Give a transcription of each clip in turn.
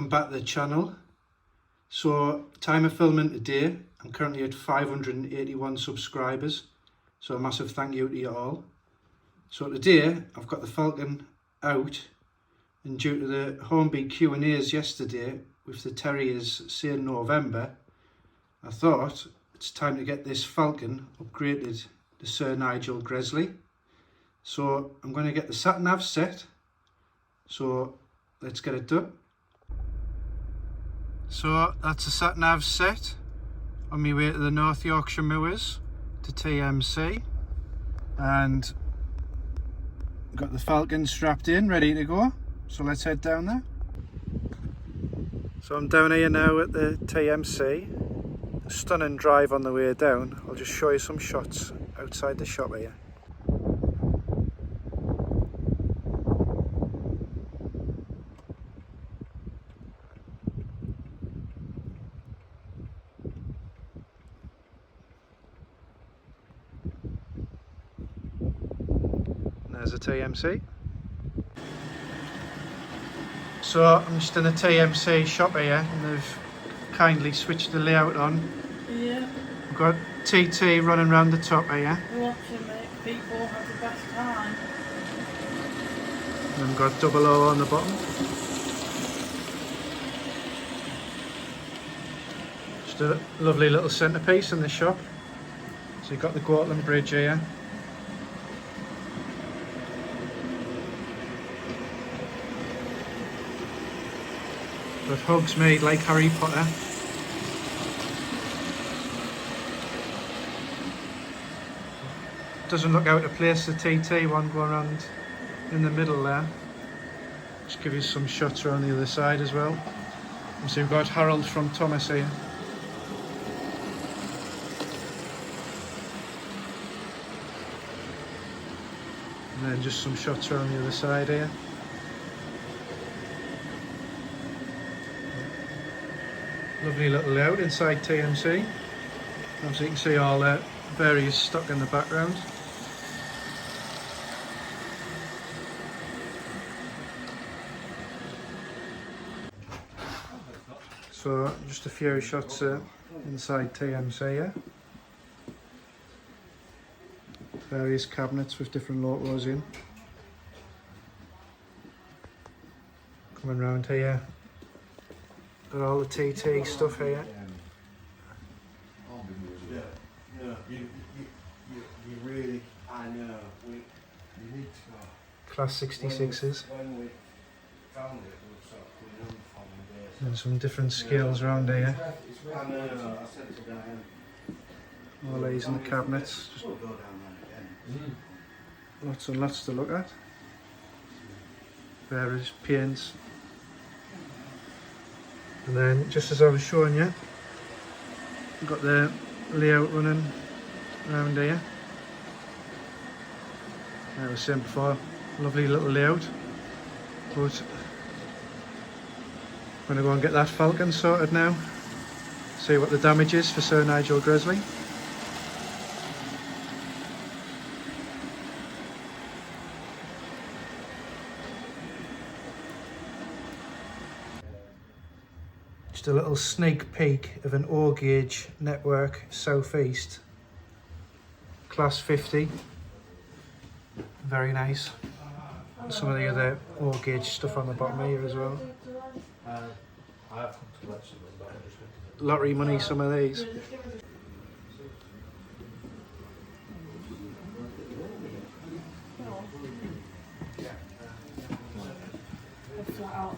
welcome back to the channel. So time of filming today, I'm currently at 581 subscribers, so a massive thank you to you all. So today I've got the Falcon out, and due to the Hornby Q&As yesterday with the Terriers saying November, I thought it's time to get this Falcon upgraded to Sir Nigel Gresley. So I'm going to get the sat-nav set, so let's get it done. So that's the sat-nav set on my way to the North Yorkshire Moors to TMC, and got the Falcon strapped in, ready to go. So let's head down there. So I'm down here now at the TMC. A stunning drive on the way down. I'll just show you some shots outside the shop here. There's a TMC. So I'm just in a TMC shop here, and they've kindly switched the layout on. Yeah. We've got TT running around the top here. We want to make people have the best time. And we've got 00 on the bottom. Just a lovely little centrepiece in the shop. So you've got the Goathland Bridge here. Got hugs made like Harry Potter. Doesn't look out of place, the TT one going around in the middle there. Just give you some shots around the other side as well. And so we've got Harold from Thomas here. And then just some shots around the other side here. Lovely little layout inside TMC. As you can see, all the various stock in the background. So just a few shots inside TMC here. Various cabinets with different locos in. Coming round here. Got all the TT stuff here. Yeah, you really, I know, you need to go. Class 66s. When we found it, we sort of putting on from the And some different scales around here. I know, I said to Diane. All these in the cabinets. Just We'll go down there again. lots and lots to look at. Various paints. And then, just as I was showing you, we've got the layout running around here. Like I was saying before, lovely little layout. But I'm going to go and get that Falcon sorted now. See what the damage is for Sir Nigel Gresley. Just a little sneak peek of an O gauge network southeast, class 50, very nice. Some of the other O gauge stuff on the bottom here as well. Lottery money, some of these. Flat out.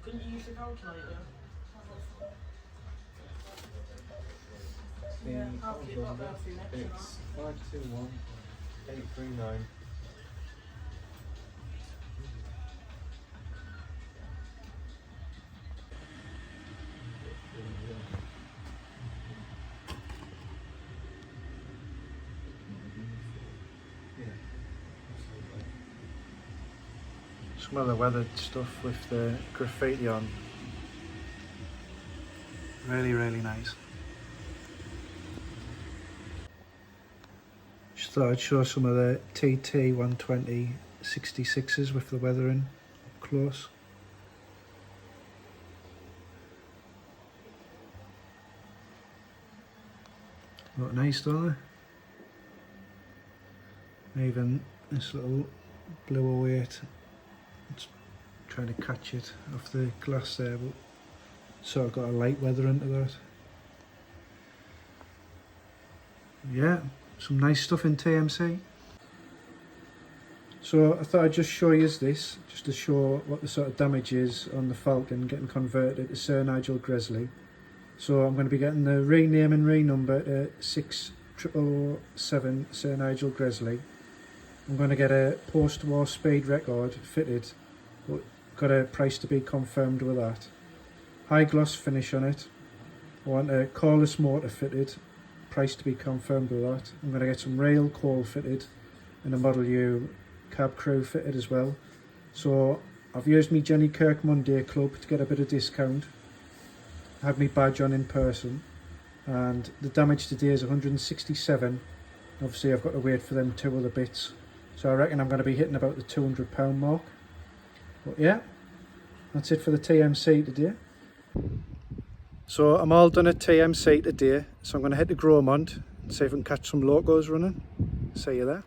Couldn't you use the calculator? Yeah, I'll keep that there for you next time. It's 521 839. Some of the weathered stuff with the graffiti on. Really, really nice. Just thought I'd show some of the TT 120 66s with the weathering up close. Look nice, don't they? Even this little blew away it. It's trying to catch it off the glass there, but sort of got a light weather into that. Yeah, some nice stuff in TMC. So I thought I'd just show you this, just to show what the sort of damage is on the Falcon getting converted to Sir Nigel Gresley. So I'm going to be getting the rename and renumber to 6007 Sir Nigel Gresley. I'm going to get a post-war speed record fitted, but got a price to be confirmed with that. High gloss finish on it. I want a coreless motor fitted, price to be confirmed with that. I'm going to get some rail coal fitted and a Model U cab crew fitted as well. So I've used my Jenny Kirk Monday Club to get a bit of discount. I had my badge on in person, and the damage today is 167. Obviously I've got to wait for them 2 other bits, so I reckon I'm going to be hitting about the £200 mark. But yeah, that's it for the TMC today. So I'm all done at TMC today, so I'm going to head to Grosmont and see if I can catch some Locos running. See you there.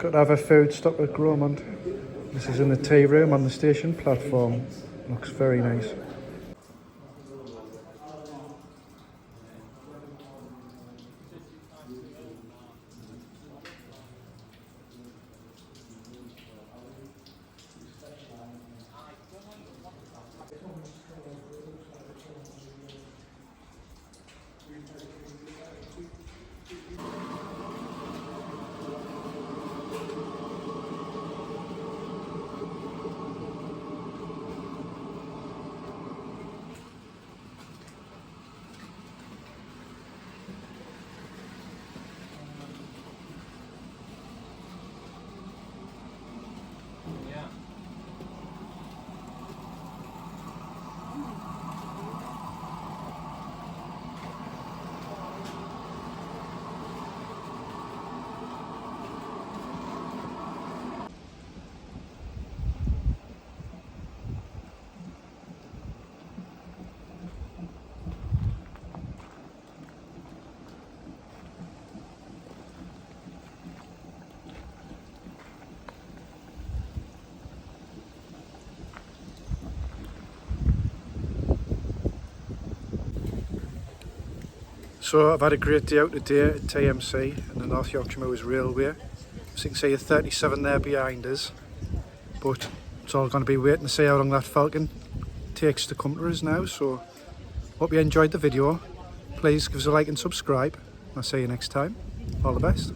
Got to have a food stop at Grosmont. This is in the tea room on the station platform. Looks very nice. So I've had a great day out today at TMC and the North Yorkshire Moors Railway. As you can see, a 37 there behind us, but it's all going to be waiting to see how long that Falcon takes to come to us now. So hope you enjoyed the video. Please give us a like and subscribe. I'll see you next time. All the best.